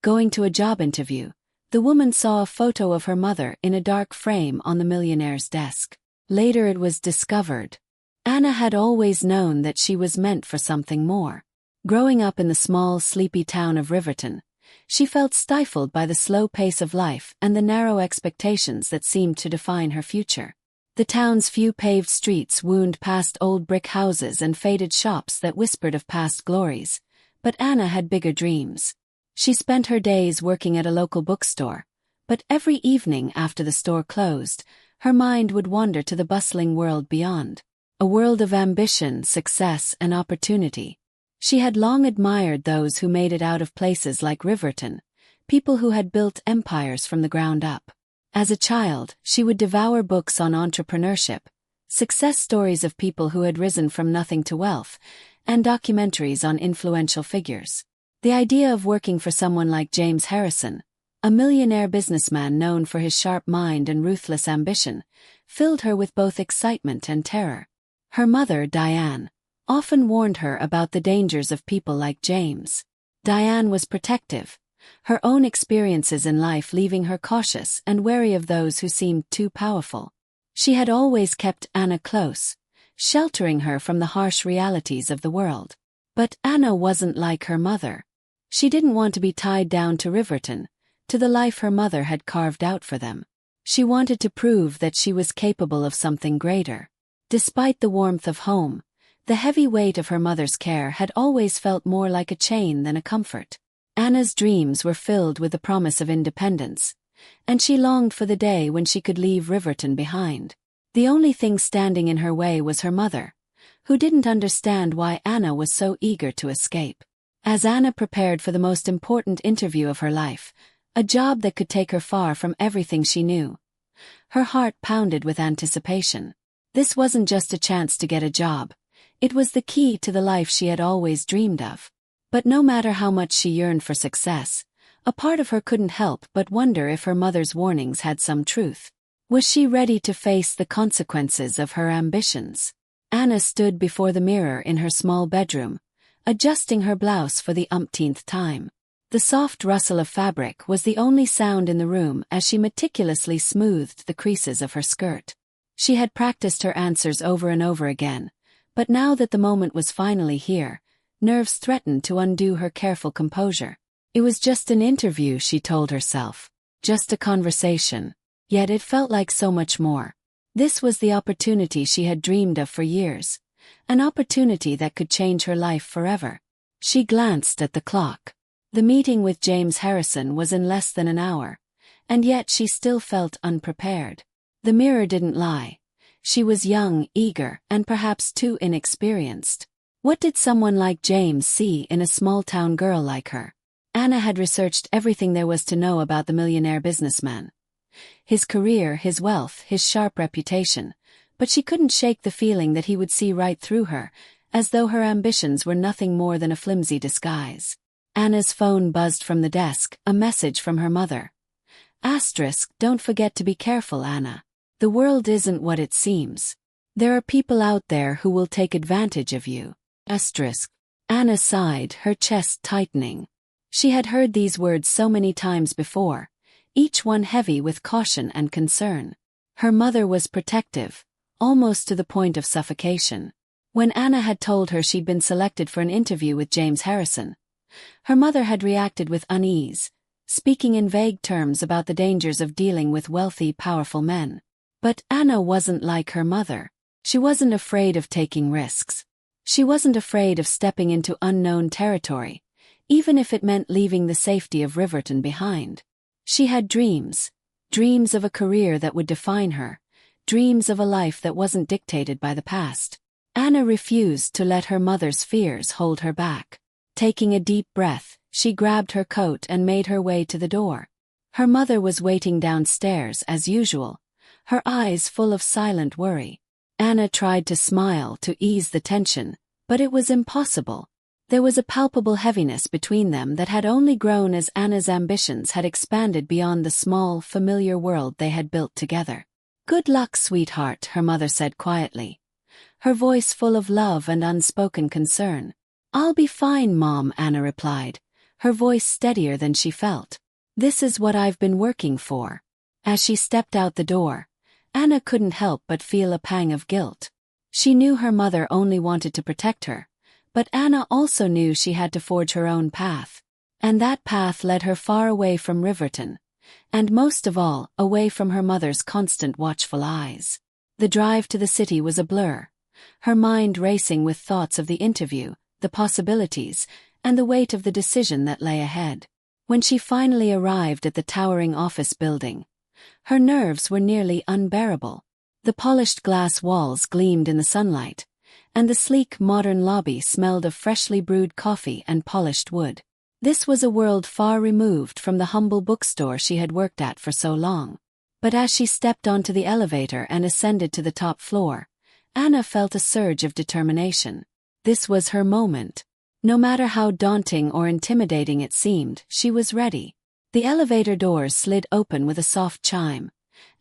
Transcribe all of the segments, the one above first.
Going to a job interview, the woman saw a photo of her mother in a dark frame on the Millionaire's desk. Later it was discovered. Anna had always known that she was meant for something more. Growing up in the small, sleepy town of Riverton, she felt stifled by the slow pace of life and the narrow expectations that seemed to define her future. The town's few paved streets wound past old brick houses and faded shops that whispered of past glories, but Anna had bigger dreams. She spent her days working at a local bookstore, but every evening after the store closed, her mind would wander to the bustling world beyond. A world of ambition, success, and opportunity. She had long admired those who made it out of places like Riverton, people who had built empires from the ground up. As a child, she would devour books on entrepreneurship, success stories of people who had risen from nothing to wealth, and documentaries on influential figures. The idea of working for someone like James Harrison, a millionaire businessman known for his sharp mind and ruthless ambition, filled her with both excitement and terror. Her mother, Diane, often warned her about the dangers of people like James. Diane was protective, her own experiences in life leaving her cautious and wary of those who seemed too powerful. She had always kept Anna close, sheltering her from the harsh realities of the world. But Anna wasn't like her mother. She didn't want to be tied down to Riverton, to the life her mother had carved out for them. She wanted to prove that she was capable of something greater. Despite the warmth of home, the heavy weight of her mother's care had always felt more like a chain than a comfort. Anna's dreams were filled with the promise of independence, and she longed for the day when she could leave Riverton behind. The only thing standing in her way was her mother, who didn't understand why Anna was so eager to escape. As Anna prepared for the most important interview of her life, a job that could take her far from everything she knew, her heart pounded with anticipation. This wasn't just a chance to get a job, it was the key to the life she had always dreamed of. But no matter how much she yearned for success, a part of her couldn't help but wonder if her mother's warnings had some truth. Was she ready to face the consequences of her ambitions? Anna stood before the mirror in her small bedroom, adjusting her blouse for the umpteenth time. The soft rustle of fabric was the only sound in the room as she meticulously smoothed the creases of her skirt. She had practiced her answers over and over again, but now that the moment was finally here, nerves threatened to undo her careful composure. It was just an interview, she told herself. Just a conversation. Yet it felt like so much more. This was the opportunity she had dreamed of for years. An opportunity that could change her life forever. She glanced at the clock. The meeting with James Harrison was in less than an hour, and yet she still felt unprepared. The mirror didn't lie. She was young, eager, and perhaps too inexperienced. What did someone like James see in a small-town girl like her? Anna had researched everything there was to know about the millionaire businessman. His career, his wealth, his sharp reputation. But she couldn't shake the feeling that he would see right through her, as though her ambitions were nothing more than a flimsy disguise. Anna's phone buzzed from the desk, a message from her mother. Asterisk, don't forget to be careful, Anna. The world isn't what it seems. There are people out there who will take advantage of you. Asterisk. Anna sighed, her chest tightening. She had heard these words so many times before, each one heavy with caution and concern. Her mother was protective, almost to the point of suffocation. When Anna had told her she'd been selected for an interview with James Harrison, her mother had reacted with unease, speaking in vague terms about the dangers of dealing with wealthy, powerful men. But Anna wasn't like her mother. She wasn't afraid of taking risks. She wasn't afraid of stepping into unknown territory, even if it meant leaving the safety of Riverton behind. She had dreams of a career that would define her, dreams of a life that wasn't dictated by the past. Anna refused to let her mother's fears hold her back. Taking a deep breath, she grabbed her coat and made her way to the door. Her mother was waiting downstairs as usual, her eyes full of silent worry. Anna tried to smile to ease the tension, but it was impossible. There was a palpable heaviness between them that had only grown as Anna's ambitions had expanded beyond the small, familiar world they had built together. "Good luck, sweetheart," her mother said quietly, her voice full of love and unspoken concern. "I'll be fine, Mom," Anna replied, her voice steadier than she felt. "This is what I've been working for." As she stepped out the door, Anna couldn't help but feel a pang of guilt. She knew her mother only wanted to protect her, but Anna also knew she had to forge her own path. And that path led her far away from Riverton, and most of all, away from her mother's constant watchful eyes. The drive to the city was a blur, her mind racing with thoughts of the interview, the possibilities, and the weight of the decision that lay ahead. When she finally arrived at the towering office building, her nerves were nearly unbearable. The polished glass walls gleamed in the sunlight, and the sleek modern lobby smelled of freshly brewed coffee and polished wood. This was a world far removed from the humble bookstore she had worked at for so long. But as she stepped onto the elevator and ascended to the top floor, Anna felt a surge of determination. This was her moment. No matter how daunting or intimidating it seemed, she was ready. The elevator doors slid open with a soft chime,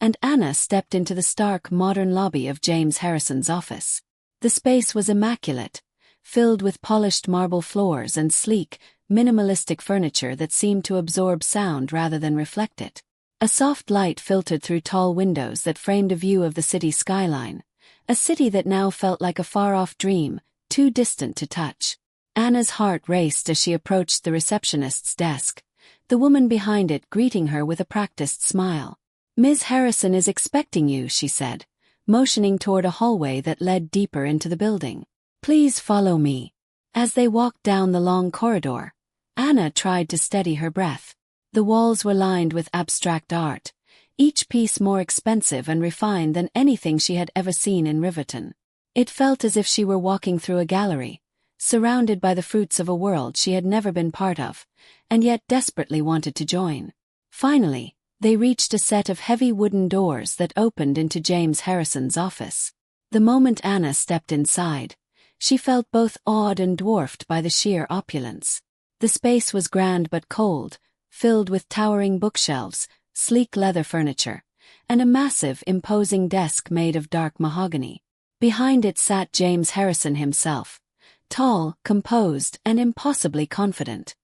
and Anna stepped into the stark modern lobby of James Harrison's office. The space was immaculate, filled with polished marble floors and sleek, minimalistic furniture that seemed to absorb sound rather than reflect it. A soft light filtered through tall windows that framed a view of the city skyline, a city that now felt like a far-off dream, too distant to touch. Anna's heart raced as she approached the receptionist's desk, the woman behind it greeting her with a practiced smile. "Ms. Harrison is expecting you," she said, motioning toward a hallway that led deeper into the building. "Please follow me." As they walked down the long corridor, Anna tried to steady her breath. The walls were lined with abstract art, each piece more expensive and refined than anything she had ever seen in Riverton. It felt as if she were walking through a gallery, surrounded by the fruits of a world she had never been part of, and yet desperately wanted to join. Finally, they reached a set of heavy wooden doors that opened into James Harrison's office. The moment Anna stepped inside, she felt both awed and dwarfed by the sheer opulence. The space was grand but cold, filled with towering bookshelves, sleek leather furniture, and a massive, imposing desk made of dark mahogany. Behind it sat James Harrison himself, tall, composed, and impossibly confident.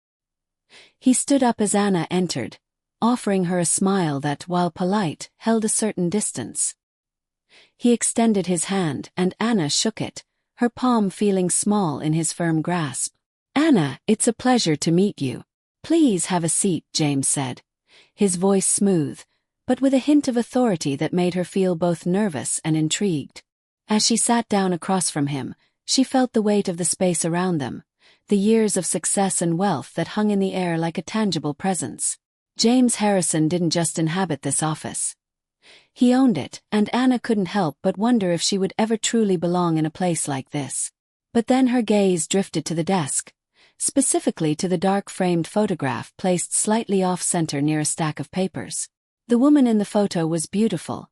He stood up as Anna entered, offering her a smile that, while polite, held a certain distance. He extended his hand, and Anna shook it, her palm feeling small in his firm grasp. "Anna, it's a pleasure to meet you. Please have a seat," James said, his voice smooth, but with a hint of authority that made her feel both nervous and intrigued. As she sat down across from him, she felt the weight of the space around them, the years of success and wealth that hung in the air like a tangible presence. James Harrison didn't just inhabit this office. He owned it, and Anna couldn't help but wonder if she would ever truly belong in a place like this. But then her gaze drifted to the desk, specifically to the dark-framed photograph placed slightly off-center near a stack of papers. The woman in the photo was beautiful,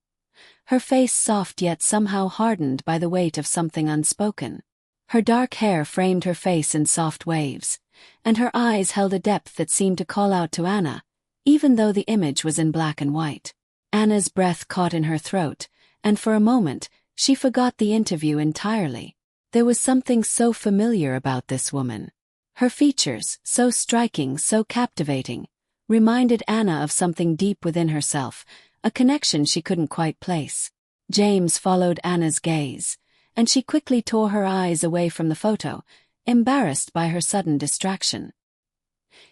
her face soft yet somehow hardened by the weight of something unspoken. Her dark hair framed her face in soft waves, and her eyes held a depth that seemed to call out to Anna, even though the image was in black and white. Anna's breath caught in her throat, and for a moment, she forgot the interview entirely. There was something so familiar about this woman. Her features, so striking, so captivating, reminded Anna of something deep within herself, a connection she couldn't quite place. James followed Anna's gaze, and she quickly tore her eyes away from the photo, embarrassed by her sudden distraction.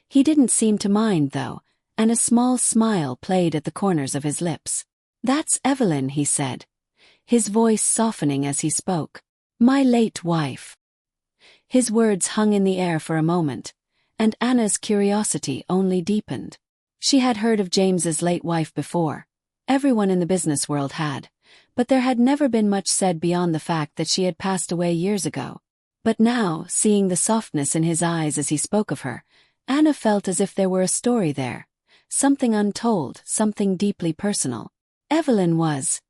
He didn't seem to mind, though, and a small smile played at the corners of his lips. "That's Evelyn," he said, his voice softening as he spoke. "My late wife." His words hung in the air for a moment, and Anna's curiosity only deepened. She had heard of James's late wife before. Everyone in the business world had, but there had never been much said beyond the fact that she had passed away years ago. But now, seeing the softness in his eyes as he spoke of her, Anna felt as if there were a story there, something untold, something deeply personal. Evelyn was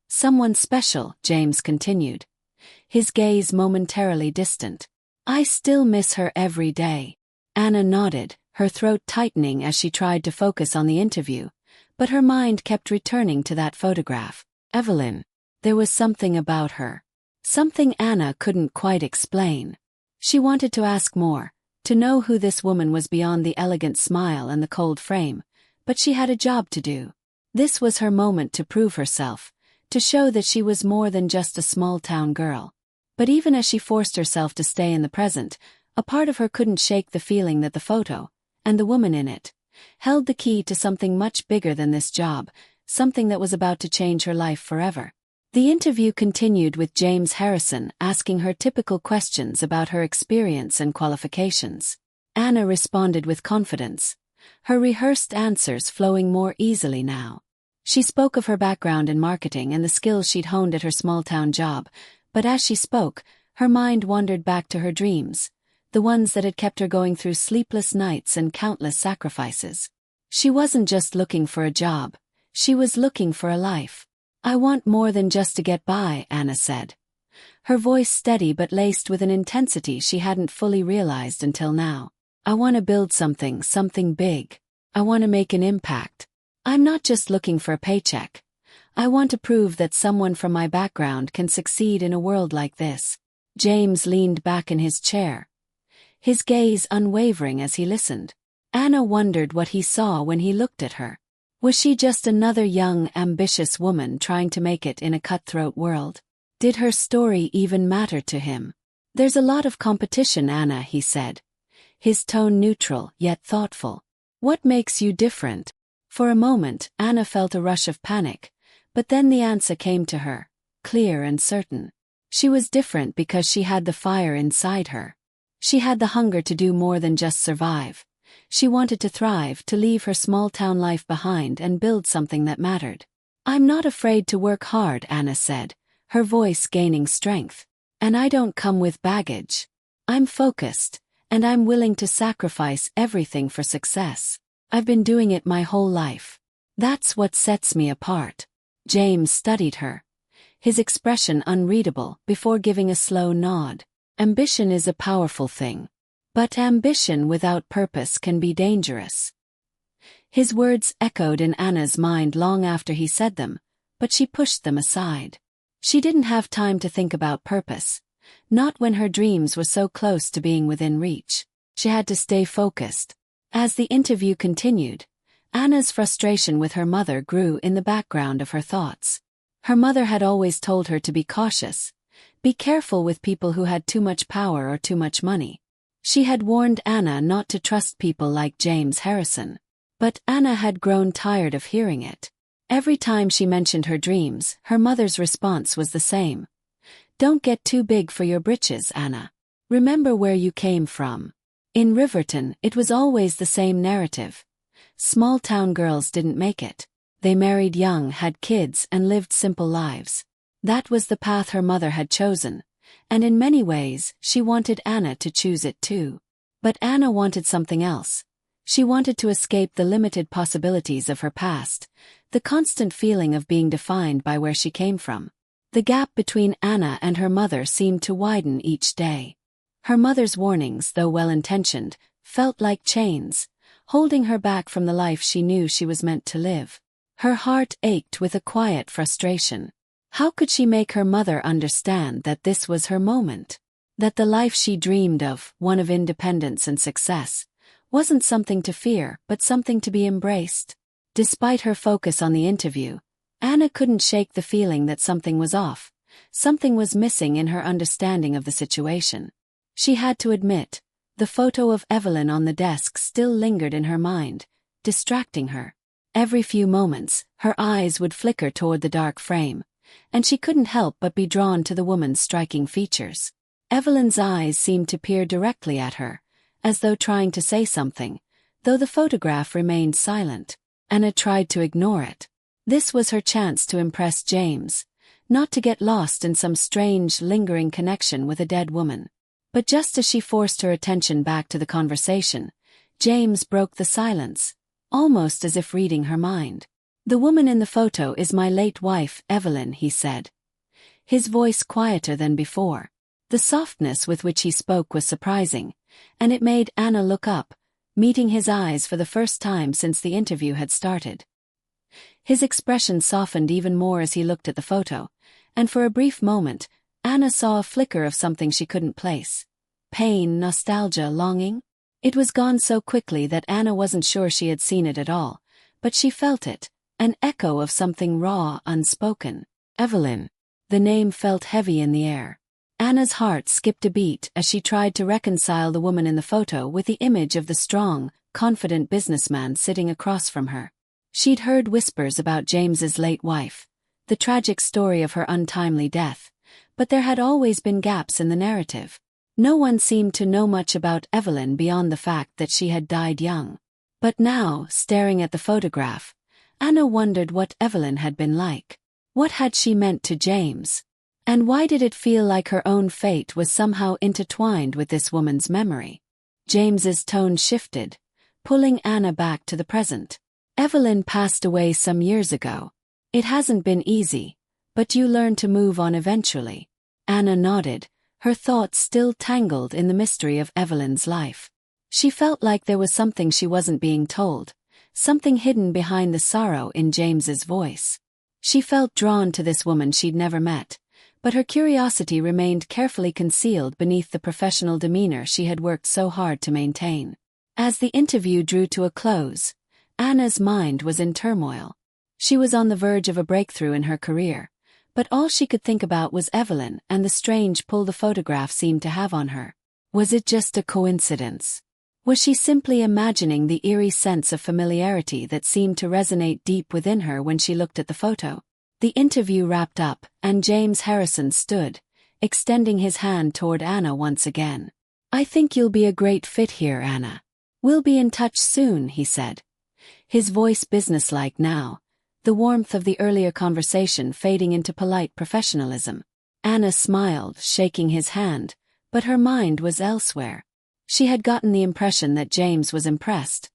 someone special, James continued, his gaze momentarily distant. "I still miss her every day." Anna nodded, her throat tightening as she tried to focus on the interview, but her mind kept returning to that photograph. Evelyn. There was something about her. Something Anna couldn't quite explain. She wanted to ask more, To know who this woman was beyond the elegant smile and the cold frame, but she had a job to do. This was her moment to prove herself, to show that she was more than just a small-town girl. But even as she forced herself to stay in the present, a part of her couldn't shake the feeling that the photo, and the woman in it, held the key to something much bigger than this job, something that was about to change her life forever. The interview continued with James Harrison asking her typical questions about her experience and qualifications. Anna responded with confidence, her rehearsed answers flowing more easily now. She spoke of her background in marketing and the skills she'd honed at her small-town job, but as she spoke, her mind wandered back to her dreams, the ones that had kept her going through sleepless nights and countless sacrifices. She wasn't just looking for a job, she was looking for a life. "I want more than just to get by," Anna said, her voice steady but laced with an intensity she hadn't fully realized until now. "I want to build something big. I want to make an impact. I'm not just looking for a paycheck. I want to prove that someone from my background can succeed in a world like this." James leaned back in his chair, his gaze unwavering as he listened. Anna wondered what he saw when he looked at her. Was she just another young, ambitious woman trying to make it in a cutthroat world? Did her story even matter to him? "There's a lot of competition, Anna," he said, his tone neutral yet thoughtful. "What makes you different?" For a moment, Anna felt a rush of panic, but then the answer came to her, clear and certain. She was different because she had the fire inside her. She had the hunger to do more than just survive. She wanted to thrive, to leave her small-town life behind and build something that mattered. "I'm not afraid to work hard," Anna said, her voice gaining strength. "And I don't come with baggage. I'm focused, and I'm willing to sacrifice everything for success. I've been doing it my whole life. That's what sets me apart." James studied her, his expression unreadable, before giving a slow nod. "Ambition is a powerful thing. But ambition without purpose can be dangerous." His words echoed in Anna's mind long after he said them, but she pushed them aside. She didn't have time to think about purpose, not when her dreams were so close to being within reach. She had to stay focused. As the interview continued, Anna's frustration with her mother grew in the background of her thoughts. Her mother had always told her to be cautious, be careful with people who had too much power or too much money. She had warned Anna not to trust people like James Harrison. But Anna had grown tired of hearing it. Every time she mentioned her dreams, her mother's response was the same. "Don't get too big for your britches, Anna. Remember where you came from." In Riverton, it was always the same narrative. Small-town girls didn't make it. They married young, had kids, and lived simple lives. That was the path her mother had chosen, and in many ways, she wanted Anna to choose it too. But Anna wanted something else. She wanted to escape the limited possibilities of her past, the constant feeling of being defined by where she came from. The gap between Anna and her mother seemed to widen each day. Her mother's warnings, though well-intentioned, felt like chains, holding her back from the life she knew she was meant to live. Her heart ached with a quiet frustration. How could she make her mother understand that this was her moment? That the life she dreamed of, one of independence and success, wasn't something to fear, but something to be embraced? Despite her focus on the interview, Anna couldn't shake the feeling that something was off. Something was missing in her understanding of the situation. She had to admit, the photo of Evelyn on the desk still lingered in her mind, distracting her. Every few moments, her eyes would flicker toward the dark frame, and she couldn't help but be drawn to the woman's striking features. Evelyn's eyes seemed to peer directly at her, as though trying to say something, though the photograph remained silent. Anna tried to ignore it. This was her chance to impress James, not to get lost in some strange, lingering connection with a dead woman. But just as she forced her attention back to the conversation, James broke the silence, almost as if reading her mind. "The woman in the photo is my late wife, Evelyn," he said, his voice quieter than before. The softness with which he spoke was surprising, and it made Anna look up, meeting his eyes for the first time since the interview had started. His expression softened even more as he looked at the photo, and for a brief moment, Anna saw a flicker of something she couldn't place. Pain, nostalgia, longing? It was gone so quickly that Anna wasn't sure she had seen it at all, but she felt it, an echo of something raw, unspoken. Evelyn. The name felt heavy in the air. Anna's heart skipped a beat as she tried to reconcile the woman in the photo with the image of the strong, confident businessman sitting across from her. She'd heard whispers about James's late wife, the tragic story of her untimely death, but there had always been gaps in the narrative. No one seemed to know much about Evelyn beyond the fact that she had died young. But now, staring at the photograph, Anna wondered what Evelyn had been like. What had she meant to James? And why did it feel like her own fate was somehow intertwined with this woman's memory? James's tone shifted, pulling Anna back to the present. Evelyn passed away some years ago. It hasn't been easy, but you learn to move on eventually. Anna nodded, her thoughts still tangled in the mystery of Evelyn's life. She felt like there was something she wasn't being told, something hidden behind the sorrow in James's voice. She felt drawn to this woman she'd never met, but her curiosity remained carefully concealed beneath the professional demeanor she had worked so hard to maintain. As the interview drew to a close, Anna's mind was in turmoil. She was on the verge of a breakthrough in her career, but all she could think about was Evelyn and the strange pull the photograph seemed to have on her. Was it just a coincidence? Was she simply imagining the eerie sense of familiarity that seemed to resonate deep within her when she looked at the photo? The interview wrapped up, and James Harrison stood, extending his hand toward Anna once again. "I think you'll be a great fit here, Anna. We'll be in touch soon," he said. His voice businesslike now, the warmth of the earlier conversation fading into polite professionalism. Anna smiled, shaking his hand, but her mind was elsewhere. She had gotten the impression that James was impressed.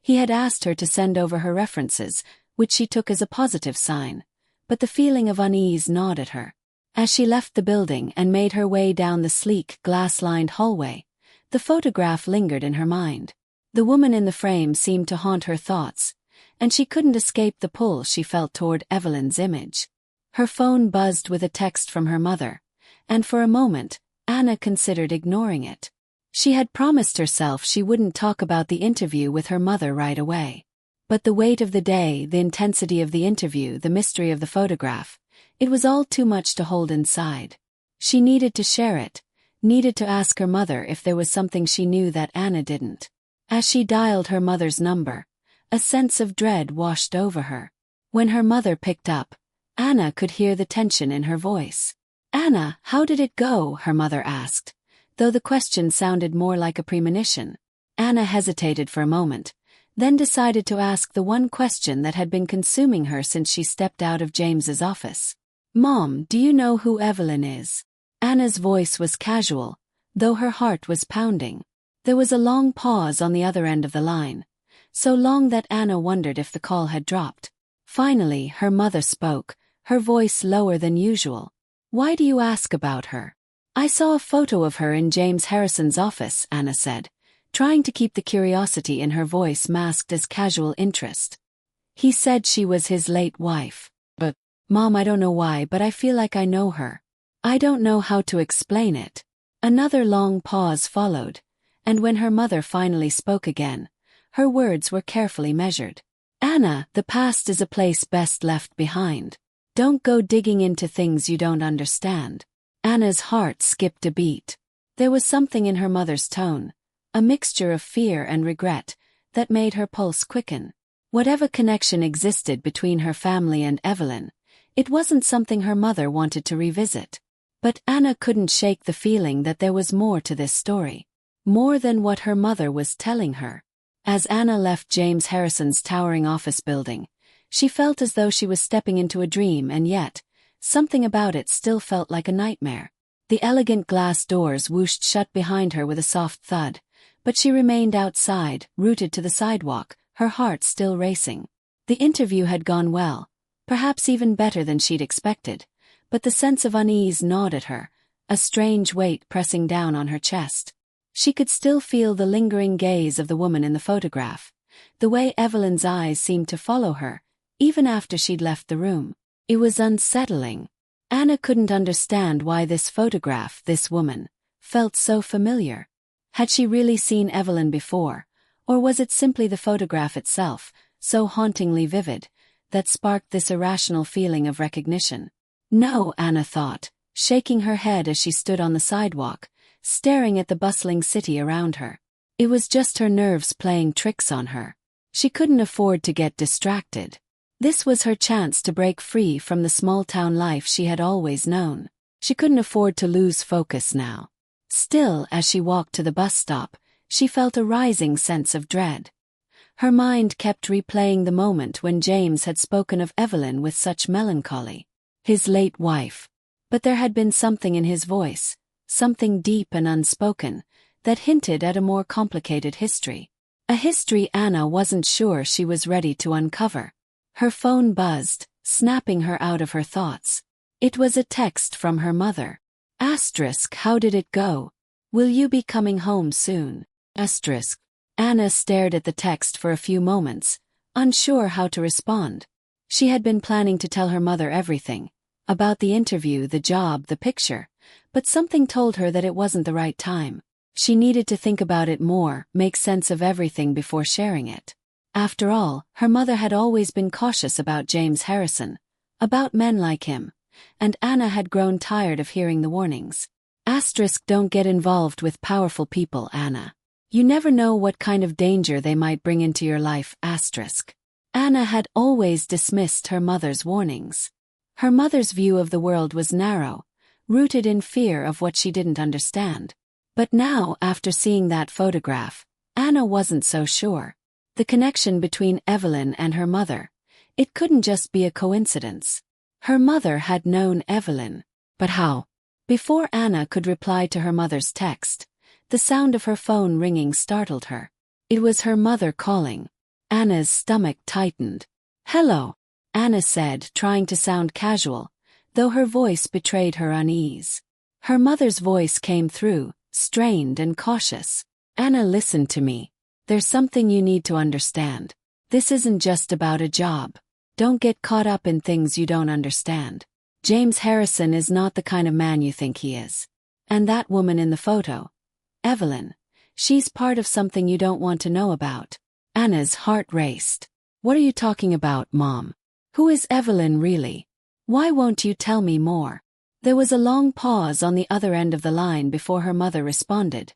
He had asked her to send over her references, which she took as a positive sign, but the feeling of unease gnawed at her. As she left the building and made her way down the sleek, glass-lined hallway, the photograph lingered in her mind. The woman in the frame seemed to haunt her thoughts, and she couldn't escape the pull she felt toward Evelyn's image. Her phone buzzed with a text from her mother, and for a moment, Anna considered ignoring it. She had promised herself she wouldn't talk about the interview with her mother right away. But the weight of the day, the intensity of the interview, the mystery of the photograph, it was all too much to hold inside. She needed to share it, needed to ask her mother if there was something she knew that Anna didn't. As she dialed her mother's number, a sense of dread washed over her. When her mother picked up, Anna could hear the tension in her voice. "Anna, how did it go?" her mother asked, though the question sounded more like a premonition. Anna hesitated for a moment, then decided to ask the one question that had been consuming her since she stepped out of James's office. "Mom, do you know who Evelyn is?" Anna's voice was casual, though her heart was pounding. There was a long pause on the other end of the line, so long that Anna wondered if the call had dropped. Finally, her mother spoke, her voice lower than usual. "Why do you ask about her?" "I saw a photo of her in James Harrison's office," Anna said, trying to keep the curiosity in her voice masked as casual interest. "He said she was his late wife. But, Mom, I don't know why, but I feel like I know her. I don't know how to explain it." Another long pause followed, and when her mother finally spoke again, her words were carefully measured. "Anna, the past is a place best left behind. Don't go digging into things you don't understand." Anna's heart skipped a beat. There was something in her mother's tone, a mixture of fear and regret, that made her pulse quicken. Whatever connection existed between her family and Evelyn, it wasn't something her mother wanted to revisit. But Anna couldn't shake the feeling that there was more to this story. More than what her mother was telling her. As Anna left James Harrison's towering office building, she felt as though she was stepping into a dream, and yet, something about it still felt like a nightmare. The elegant glass doors whooshed shut behind her with a soft thud, but she remained outside, rooted to the sidewalk, her heart still racing. The interview had gone well, perhaps even better than she'd expected, but the sense of unease gnawed at her, a strange weight pressing down on her chest. She could still feel the lingering gaze of the woman in the photograph, the way Evelyn's eyes seemed to follow her, even after she'd left the room. It was unsettling. Anna couldn't understand why this photograph, this woman, felt so familiar. Had she really seen Evelyn before, or was it simply the photograph itself, so hauntingly vivid, that sparked this irrational feeling of recognition? No, Anna thought, shaking her head as she stood on the sidewalk, staring at the bustling city around her. It was just her nerves playing tricks on her. She couldn't afford to get distracted. This was her chance to break free from the small-town life she had always known. She couldn't afford to lose focus now. Still, as she walked to the bus stop, she felt a rising sense of dread. Her mind kept replaying the moment when James had spoken of Evelyn with such melancholy. His late wife. But there had been something in his voice, something deep and unspoken, that hinted at a more complicated history. A history Anna wasn't sure she was ready to uncover. Her phone buzzed, snapping her out of her thoughts. It was a text from her mother. Asterisk, how did it go? Will you be coming home soon? Asterisk. Anna stared at the text for a few moments, unsure how to respond. She had been planning to tell her mother everything, about the interview, the job, the picture, but something told her that it wasn't the right time. She needed to think about it more, make sense of everything before sharing it. After all, her mother had always been cautious about James Harrison, about men like him, and Anna had grown tired of hearing the warnings. Asterisk, don't get involved with powerful people, Anna. You never know what kind of danger they might bring into your life, asterisk. Anna had always dismissed her mother's warnings. Her mother's view of the world was narrow, rooted in fear of what she didn't understand. But now, after seeing that photograph, Anna wasn't so sure. The connection between Evelyn and her mother, it couldn't just be a coincidence. Her mother had known Evelyn. But how? Before Anna could reply to her mother's text, the sound of her phone ringing startled her. It was her mother calling. Anna's stomach tightened. Hello, Anna said, trying to sound casual, though her voice betrayed her unease. Her mother's voice came through, strained and cautious. Anna, listen to me. There's something you need to understand. This isn't just about a job. Don't get caught up in things you don't understand. James Harrison is not the kind of man you think he is. And that woman in the photo, Evelyn, she's part of something you don't want to know about. Anna's heart raced. What are you talking about, Mom? Who is Evelyn really? Why won't you tell me more? There was a long pause on the other end of the line before her mother responded,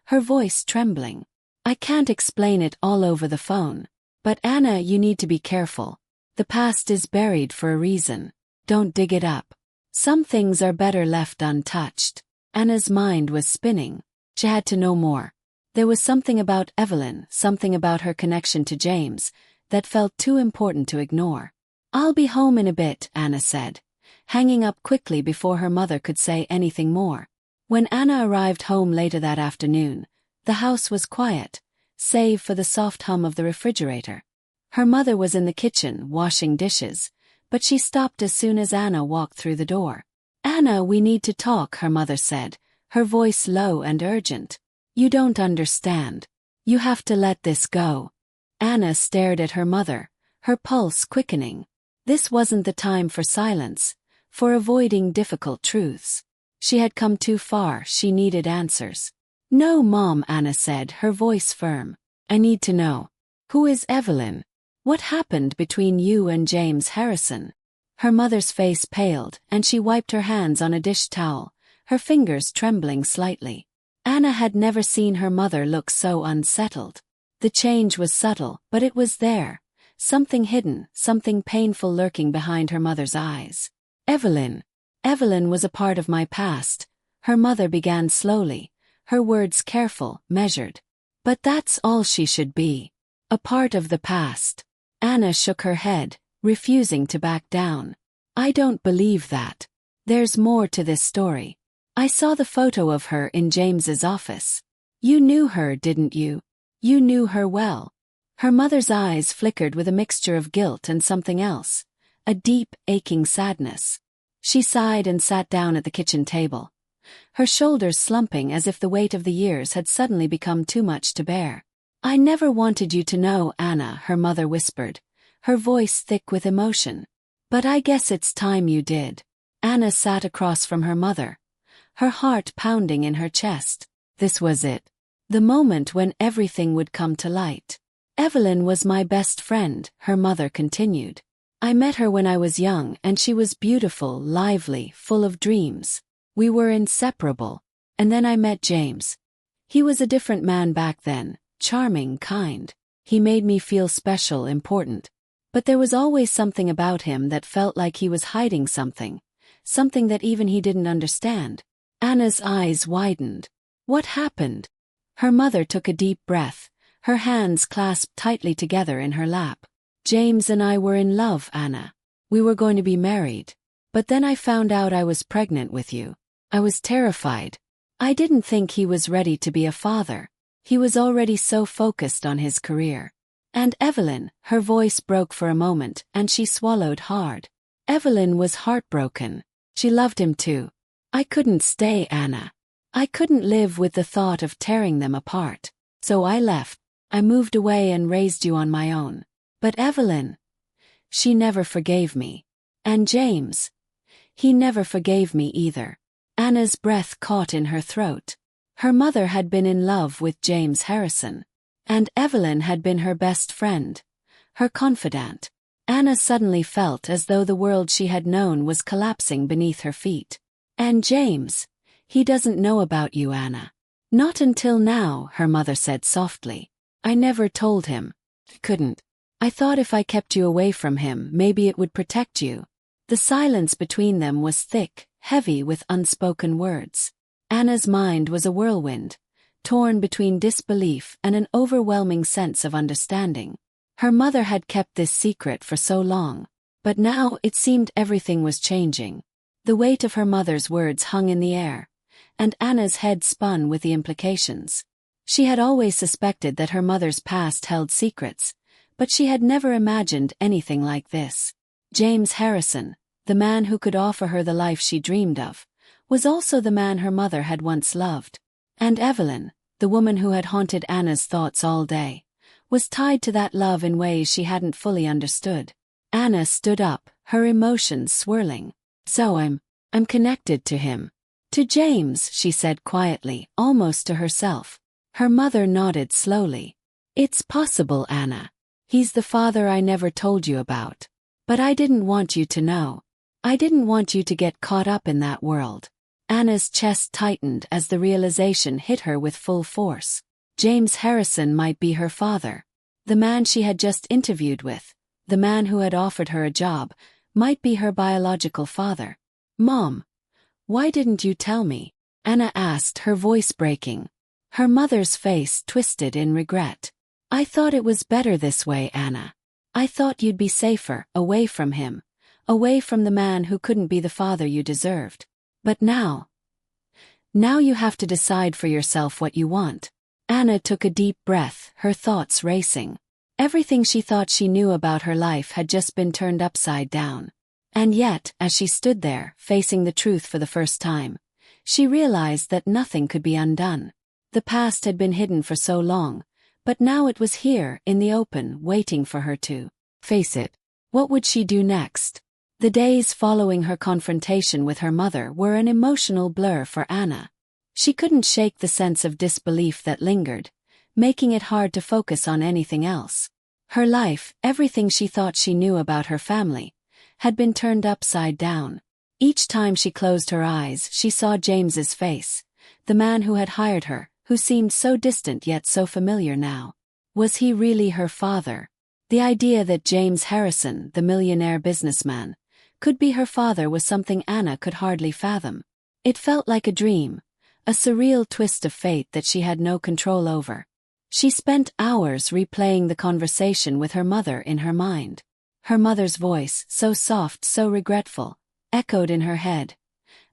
her voice trembling. I can't explain it all over the phone. But Anna, you need to be careful. The past is buried for a reason. Don't dig it up. Some things are better left untouched. Anna's mind was spinning. She had to know more. There was something about Evelyn, something about her connection to James, that felt too important to ignore. I'll be home in a bit, Anna said, hanging up quickly before her mother could say anything more. When Anna arrived home later that afternoon, the house was quiet, save for the soft hum of the refrigerator. Her mother was in the kitchen, washing dishes, but she stopped as soon as Anna walked through the door. Anna, we need to talk, her mother said, her voice low and urgent. You don't understand. You have to let this go. Anna stared at her mother, her pulse quickening. This wasn't the time for silence, for avoiding difficult truths. She had come too far, she needed answers. No, Mom, Anna said, her voice firm. I need to know. Who is Evelyn? What happened between you and James Harrison? Her mother's face paled, and she wiped her hands on a dish towel, her fingers trembling slightly. Anna had never seen her mother look so unsettled. The change was subtle, but it was there. Something hidden, something painful lurking behind her mother's eyes. Evelyn. Evelyn was a part of my past, her mother began slowly, her words careful, measured. But that's all she should be. A part of the past. Anna shook her head, refusing to back down. I don't believe that. There's more to this story. I saw the photo of her in James's office. You knew her, didn't you? You knew her well. Her mother's eyes flickered with a mixture of guilt and something else, a deep, aching sadness. She sighed and sat down at the kitchen table, her shoulders slumping as if the weight of the years had suddenly become too much to bear. I never wanted you to know, Anna, her mother whispered, her voice thick with emotion. But I guess it's time you did. Anna sat across from her mother, her heart pounding in her chest. This was it. The moment when everything would come to light. Evelyn was my best friend, her mother continued. I met her when I was young and she was beautiful, lively, full of dreams. We were inseparable. And then I met James. He was a different man back then, charming, kind. He made me feel special, important. But there was always something about him that felt like he was hiding something that even he didn't understand. Anna's eyes widened. What happened? Her mother took a deep breath, her hands clasped tightly together in her lap. James and I were in love, Anna. We were going to be married. But then I found out I was pregnant with you. I was terrified. I didn't think he was ready to be a father. He was already so focused on his career. And Evelyn, her voice broke for a moment and she swallowed hard. Evelyn was heartbroken. She loved him too. I couldn't stay, Anna. I couldn't live with the thought of tearing them apart. So I left. I moved away and raised you on my own. But Evelyn, she never forgave me. And James, he never forgave me either. Anna's breath caught in her throat. Her mother had been in love with James Harrison. And Evelyn had been her best friend, her confidant. Anna suddenly felt as though the world she had known was collapsing beneath her feet. And James, he doesn't know about you, Anna. Not until now, her mother said softly. I never told him. Couldn't. I thought if I kept you away from him, maybe it would protect you. The silence between them was thick, heavy with unspoken words. Anna's mind was a whirlwind, torn between disbelief and an overwhelming sense of understanding. Her mother had kept this secret for so long, but now it seemed everything was changing. The weight of her mother's words hung in the air, and Anna's head spun with the implications. She had always suspected that her mother's past held secrets, but she had never imagined anything like this. James Harrison, the man who could offer her the life she dreamed of, was also the man her mother had once loved. And Evelyn, the woman who had haunted Anna's thoughts all day, was tied to that love in ways she hadn't fully understood. Anna stood up, her emotions swirling. So I'm connected to him. To James, she said quietly, almost to herself. Her mother nodded slowly. It's possible, Anna. He's the father I never told you about. But I didn't want you to know. I didn't want you to get caught up in that world. Anna's chest tightened as the realization hit her with full force. James Harrison might be her father. The man she had just interviewed with, the man who had offered her a job, might be her biological father. Mom, why didn't you tell me? Anna asked, her voice breaking. Her mother's face twisted in regret. I thought it was better this way, Anna. I thought you'd be safer, away from him, away from the man who couldn't be the father you deserved. But now you have to decide for yourself what you want. Anna took a deep breath, her thoughts racing. Everything she thought she knew about her life had just been turned upside down. And yet, as she stood there, facing the truth for the first time, she realized that nothing could be undone. The past had been hidden for so long, but now it was here, in the open, waiting for her to face it. What would she do next? The days following her confrontation with her mother were an emotional blur for Anna. She couldn't shake the sense of disbelief that lingered, making it hard to focus on anything else. Her life, everything she thought she knew about her family, had been turned upside down. Each time she closed her eyes, she saw James's face, the man who had hired her, who seemed so distant yet so familiar now. Was he really her father? The idea that James Harrison, the millionaire businessman, could be her father was something Anna could hardly fathom. It felt like a dream, a surreal twist of fate that she had no control over. She spent hours replaying the conversation with her mother in her mind. Her mother's voice, so soft, so regretful, echoed in her head.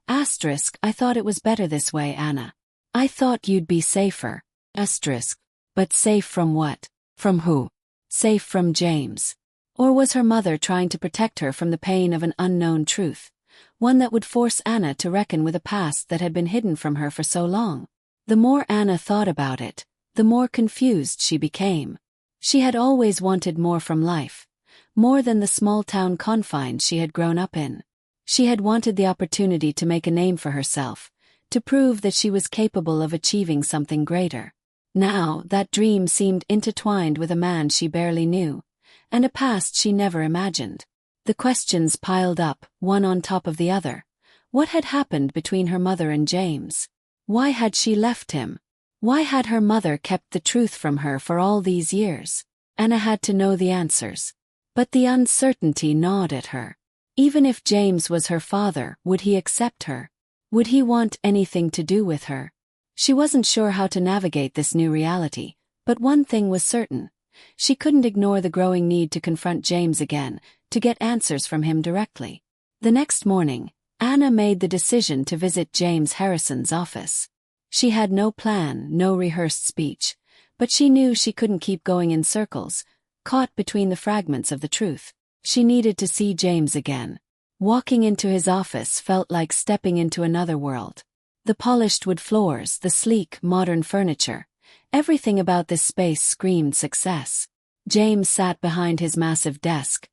Asterisk, I thought it was better this way, Anna. I thought you'd be safer. Asterisk. But safe from what? From who? Safe from James. Or was her mother trying to protect her from the pain of an unknown truth, one that would force Anna to reckon with a past that had been hidden from her for so long? The more Anna thought about it, the more confused she became. She had always wanted more from life, more than the small-town confines she had grown up in. She had wanted the opportunity to make a name for herself, to prove that she was capable of achieving something greater. Now, that dream seemed intertwined with a man she barely knew, and a past she never imagined. The questions piled up, one on top of the other. What had happened between her mother and James? Why had she left him? Why had her mother kept the truth from her for all these years? Anna had to know the answers. But the uncertainty gnawed at her. Even if James was her father, would he accept her? Would he want anything to do with her? She wasn't sure how to navigate this new reality, but one thing was certain. She couldn't ignore the growing need to confront James again, to get answers from him directly. The next morning, Anna made the decision to visit James Harrison's office. She had no plan, no rehearsed speech, but she knew she couldn't keep going in circles, caught between the fragments of the truth. She needed to see James again. Walking into his office felt like stepping into another world. The polished wood floors, the sleek, modern furniture, everything about this space screamed success. James sat behind his massive desk,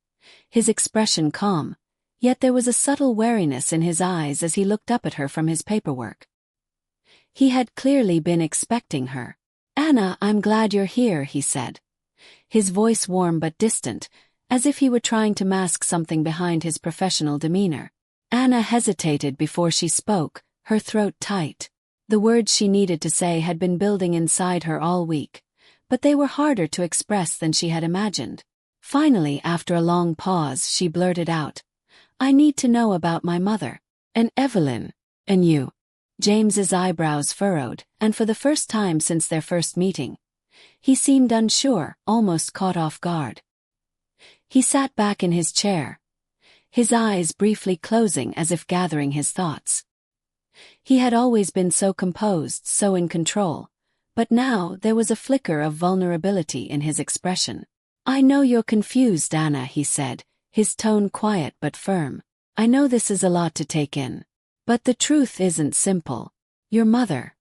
his expression calm, yet there was a subtle wariness in his eyes as he looked up at her from his paperwork. He had clearly been expecting her. "Anna, I'm glad you're here," he said. His voice warm but distant, as if he were trying to mask something behind his professional demeanor. Anna hesitated before she spoke, her throat tight. The words she needed to say had been building inside her all week, but they were harder to express than she had imagined. Finally, after a long pause, she blurted out, "I need to know about my mother. And Evelyn. And you." James's eyebrows furrowed, and for the first time since their first meeting, he seemed unsure, almost caught off guard. He sat back in his chair, his eyes briefly closing as if gathering his thoughts. He had always been so composed, so in control, but now there was a flicker of vulnerability in his expression. "I know you're confused, Anna," he said, his tone quiet but firm. "I know this is a lot to take in. But the truth isn't simple. Your mother.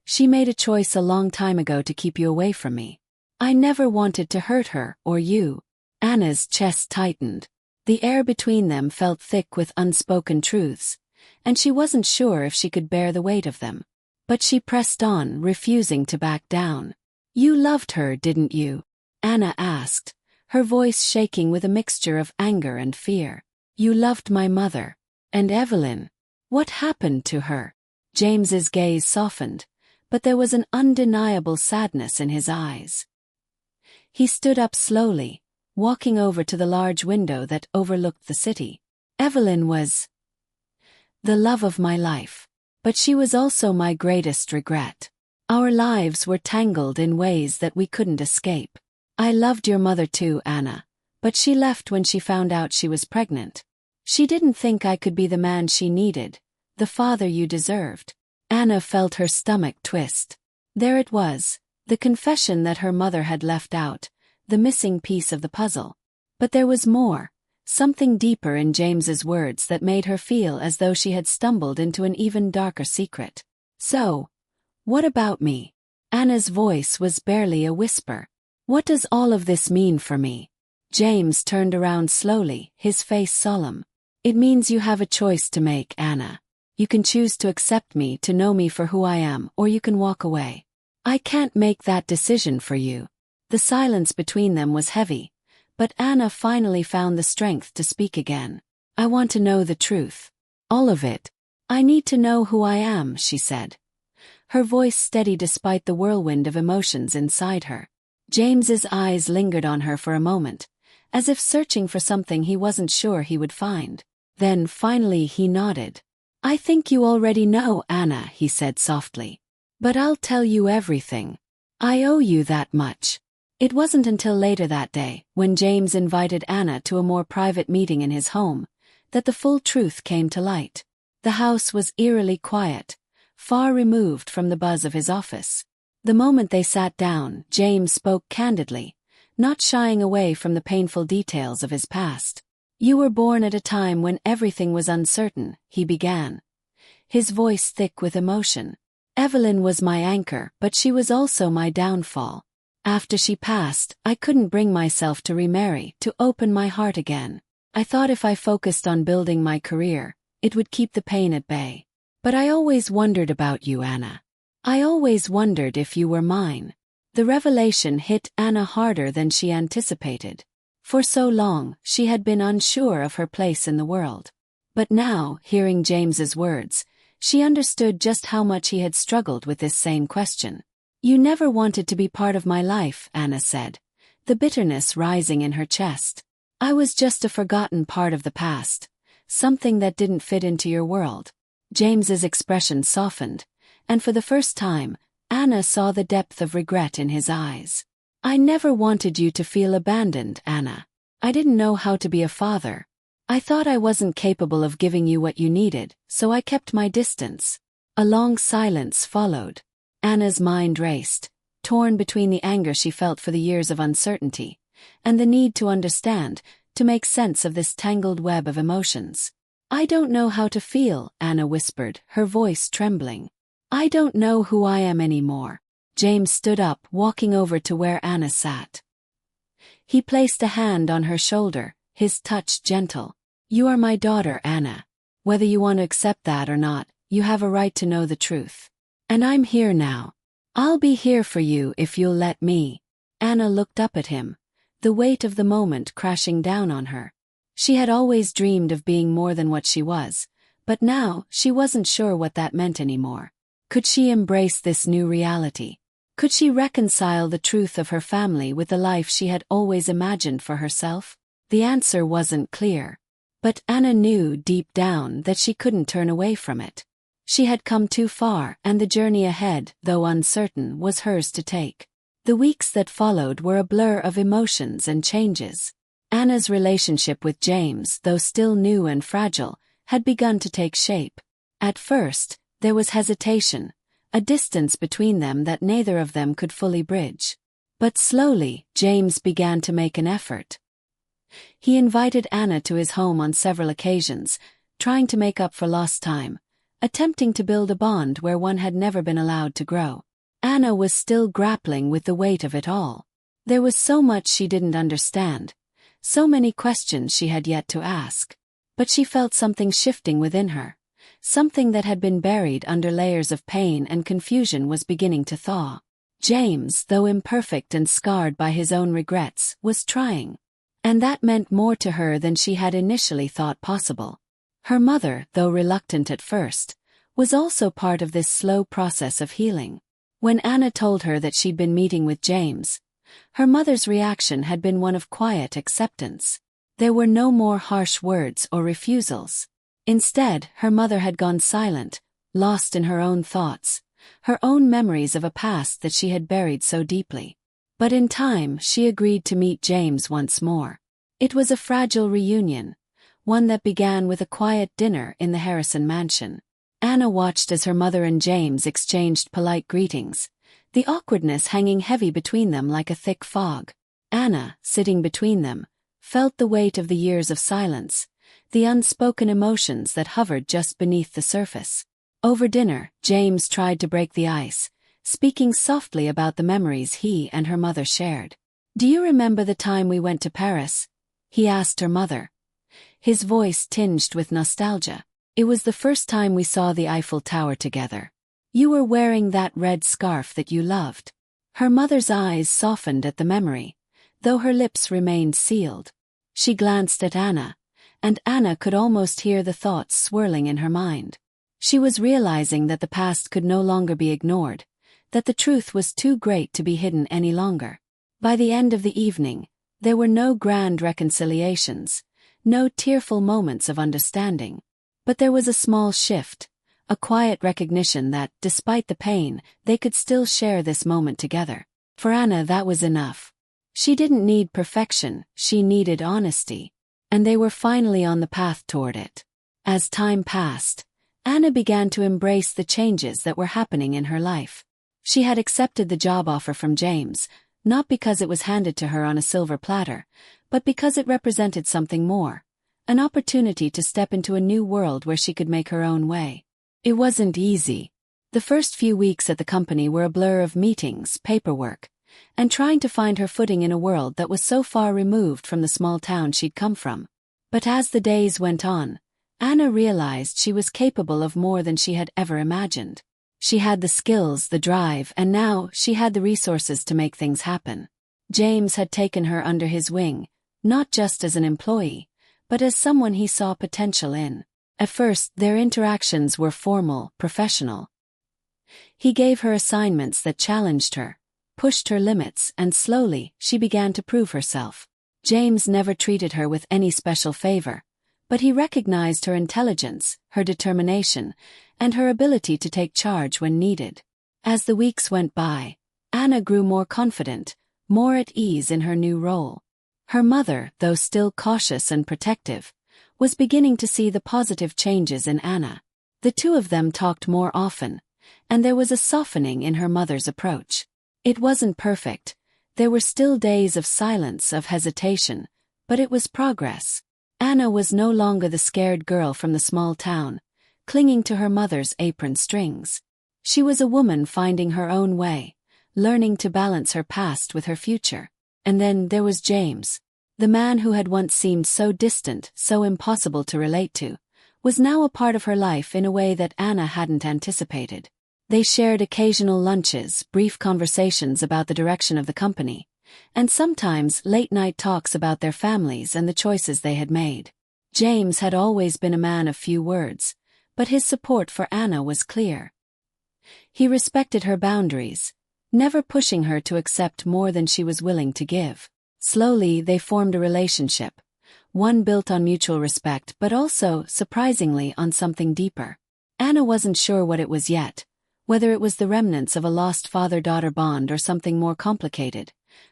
She made a choice a long time ago to keep you away from me. I never wanted to hurt her, or you." Anna's chest tightened. The air between them felt thick with unspoken truths, and she wasn't sure if she could bear the weight of them. But she pressed on, refusing to back down. "You loved her, didn't you?" Anna asked, her voice shaking with a mixture of anger and fear. "You loved my mother. And Evelyn. What happened to her?" James's gaze softened, but there was an undeniable sadness in his eyes. He stood up slowly, walking over to the large window that overlooked the city. "Evelyn was the love of my life, but she was also my greatest regret. Our lives were tangled in ways that we couldn't escape. I loved your mother too, Anna, but she left when she found out she was pregnant. She didn't think I could be the man she needed, the father you deserved." Anna felt her stomach twist. There it was, the confession that her mother had left out, the missing piece of the puzzle. But there was more, something deeper in James's words that made her feel as though she had stumbled into an even darker secret. "So, what about me?" Anna's voice was barely a whisper. "What does all of this mean for me?" James turned around slowly, his face solemn. "It means you have a choice to make, Anna. You can choose to accept me, to know me for who I am, or you can walk away. I can't make that decision for you." The silence between them was heavy, but Anna finally found the strength to speak again. "I want to know the truth. All of it. I need to know who I am," she said, her voice steady despite the whirlwind of emotions inside her. James's eyes lingered on her for a moment, as if searching for something he wasn't sure he would find. Then finally he nodded. "I think you already know, Anna," he said softly. "But I'll tell you everything. I owe you that much." It wasn't until later that day, when James invited Anna to a more private meeting in his home, that the full truth came to light. The house was eerily quiet, far removed from the buzz of his office. The moment they sat down, James spoke candidly, not shying away from the painful details of his past. "You were born at a time when everything was uncertain," he began, his voice thick with emotion. "Evelyn was my anchor, but she was also my downfall. After she passed, I couldn't bring myself to remarry, to open my heart again. I thought if I focused on building my career, it would keep the pain at bay. But I always wondered about you, Anna. I always wondered if you were mine. The revelation hit Anna harder than she anticipated. For so long, she had been unsure of her place in the world. But now, hearing James's words, she understood just how much he had struggled with this same question. You never wanted to be part of my life, Anna said, the bitterness rising in her chest. I was just a forgotten part of the past, something that didn't fit into your world. James's expression softened, and for the first time, Anna saw the depth of regret in his eyes. I never wanted you to feel abandoned, Anna. I didn't know how to be a father. I thought I wasn't capable of giving you what you needed, so I kept my distance. A long silence followed. Anna's mind raced, torn between the anger she felt for the years of uncertainty, and the need to understand, to make sense of this tangled web of emotions. I don't know how to feel, Anna whispered, her voice trembling. I don't know who I am anymore. James stood up, walking over to where Anna sat. He placed a hand on her shoulder, his touch gentle. You are my daughter, Anna. Whether you want to accept that or not, you have a right to know the truth. And I'm here now. I'll be here for you if you'll let me. Anna looked up at him, the weight of the moment crashing down on her. She had always dreamed of being more than what she was, but now she wasn't sure what that meant anymore. Could she embrace this new reality? Could she reconcile the truth of her family with the life she had always imagined for herself? The answer wasn't clear. But Anna knew deep down that she couldn't turn away from it. She had come too far, and the journey ahead, though uncertain, was hers to take. The weeks that followed were a blur of emotions and changes. Anna's relationship with James, though still new and fragile, had begun to take shape. At first, there was hesitation, a distance between them that neither of them could fully bridge. But slowly, James began to make an effort. He invited Anna to his home on several occasions, trying to make up for lost time, attempting to build a bond where one had never been allowed to grow. Anna was still grappling with the weight of it all. There was so much she didn't understand, so many questions she had yet to ask. But she felt something shifting within her. Something that had been buried under layers of pain and confusion was beginning to thaw. James, though imperfect and scarred by his own regrets, was trying. And that meant more to her than she had initially thought possible. Her mother, though reluctant at first, was also part of this slow process of healing. When Anna told her that she'd been meeting with James, her mother's reaction had been one of quiet acceptance. There were no more harsh words or refusals. Instead, her mother had gone silent, lost in her own thoughts, her own memories of a past that she had buried so deeply. But in time, she agreed to meet James once more. It was a fragile reunion, one that began with a quiet dinner in the Harrison mansion. Anna watched as her mother and James exchanged polite greetings, the awkwardness hanging heavy between them like a thick fog. Anna, sitting between them, felt the weight of the years of silence, the unspoken emotions that hovered just beneath the surface. Over dinner, James tried to break the ice, speaking softly about the memories he and her mother shared. Do you remember the time we went to Paris? He asked her mother, his voice tinged with nostalgia. It was the first time we saw the Eiffel Tower together. You were wearing that red scarf that you loved. Her mother's eyes softened at the memory, though her lips remained sealed. She glanced at Anna, and Anna could almost hear the thoughts swirling in her mind. She was realizing that the past could no longer be ignored, that the truth was too great to be hidden any longer. By the end of the evening, there were no grand reconciliations, no tearful moments of understanding. But there was a small shift, a quiet recognition that, despite the pain, they could still share this moment together. For Anna, that was enough. She didn't need perfection, she needed honesty. And they were finally on the path toward it. As time passed, Anna began to embrace the changes that were happening in her life. She had accepted the job offer from James, not because it was handed to her on a silver platter, but because it represented something more, an opportunity to step into a new world where she could make her own way. It wasn't easy. The first few weeks at the company were a blur of meetings, paperwork, and trying to find her footing in a world that was so far removed from the small town she'd come from. But as the days went on, Anna realized she was capable of more than she had ever imagined. She had the skills, the drive, and now she had the resources to make things happen. James had taken her under his wing, not just as an employee, but as someone he saw potential in. At first, their interactions were formal, professional. He gave her assignments that challenged her, pushed her limits, and slowly, she began to prove herself. James never treated her with any special favor, but he recognized her intelligence, her determination, and her ability to take charge when needed. As the weeks went by, Anna grew more confident, more at ease in her new role. Her mother, though still cautious and protective, was beginning to see the positive changes in Anna. The two of them talked more often, and there was a softening in her mother's approach. It wasn't perfect. There were still days of silence, of hesitation, but it was progress. Anna was no longer the scared girl from the small town, clinging to her mother's apron strings. She was a woman finding her own way, learning to balance her past with her future. And then there was James. The man who had once seemed so distant, so impossible to relate to, was now a part of her life in a way that Anna hadn't anticipated. They shared occasional lunches, brief conversations about the direction of the company, and sometimes late-night talks about their families and the choices they had made. James had always been a man of few words, but his support for Anna was clear. He respected her boundaries, never pushing her to accept more than she was willing to give. Slowly, they formed a relationship, one built on mutual respect but also, surprisingly, on something deeper. Anna wasn't sure what it was yet, whether it was the remnants of a lost father-daughter bond or something more complicated,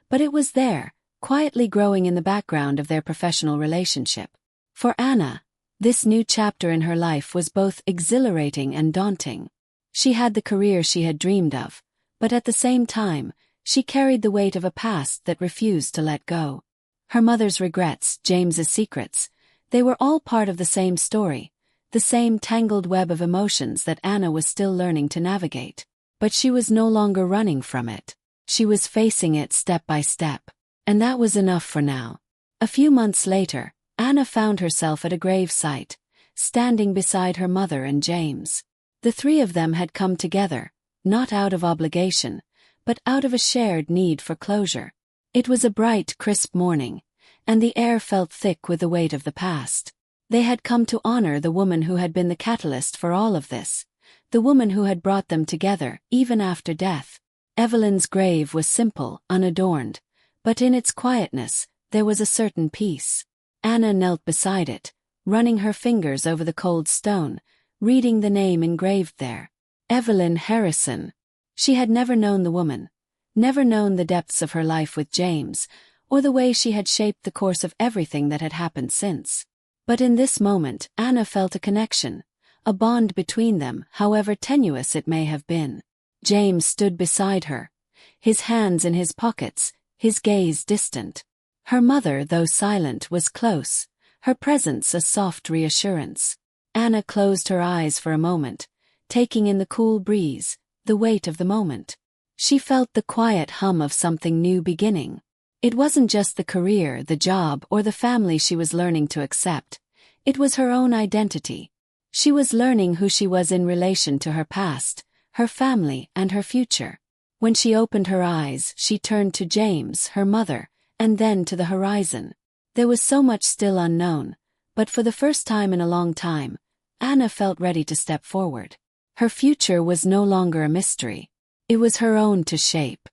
but it was there, quietly growing in the background of their professional relationship. For Anna, this new chapter in her life was both exhilarating and daunting. She had the career she had dreamed of, but at the same time, she carried the weight of a past that refused to let go. Her mother's regrets, James's secrets, they were all part of the same story, the same tangled web of emotions that Anna was still learning to navigate. But she was no longer running from it. She was facing it step by step. And that was enough for now. A few months later, Anna found herself at a grave site, standing beside her mother and James. The three of them had come together, not out of obligation, but out of a shared need for closure. It was a bright, crisp morning, and the air felt thick with the weight of the past. They had come to honor the woman who had been the catalyst for all of this, the woman who had brought them together, even after death. Evelyn's grave was simple, unadorned, but in its quietness, there was a certain peace. Anna knelt beside it, running her fingers over the cold stone, reading the name engraved there. Evelyn Harrison. She had never known the woman, never known the depths of her life with James, or the way she had shaped the course of everything that had happened since. But in this moment, Anna felt a connection, a bond between them, however tenuous it may have been. James stood beside her, his hands in his pockets, his gaze distant. Her mother, though silent, was close, her presence a soft reassurance. Anna closed her eyes for a moment, taking in the cool breeze, the weight of the moment. She felt the quiet hum of something new beginning. It wasn't just the career, the job, or the family she was learning to accept. It was her own identity. She was learning who she was in relation to her past, her family, and her future. When she opened her eyes, she turned to James, her mother, and then to the horizon. There was so much still unknown, but for the first time in a long time, Anna felt ready to step forward. Her future was no longer a mystery. It was her own to shape.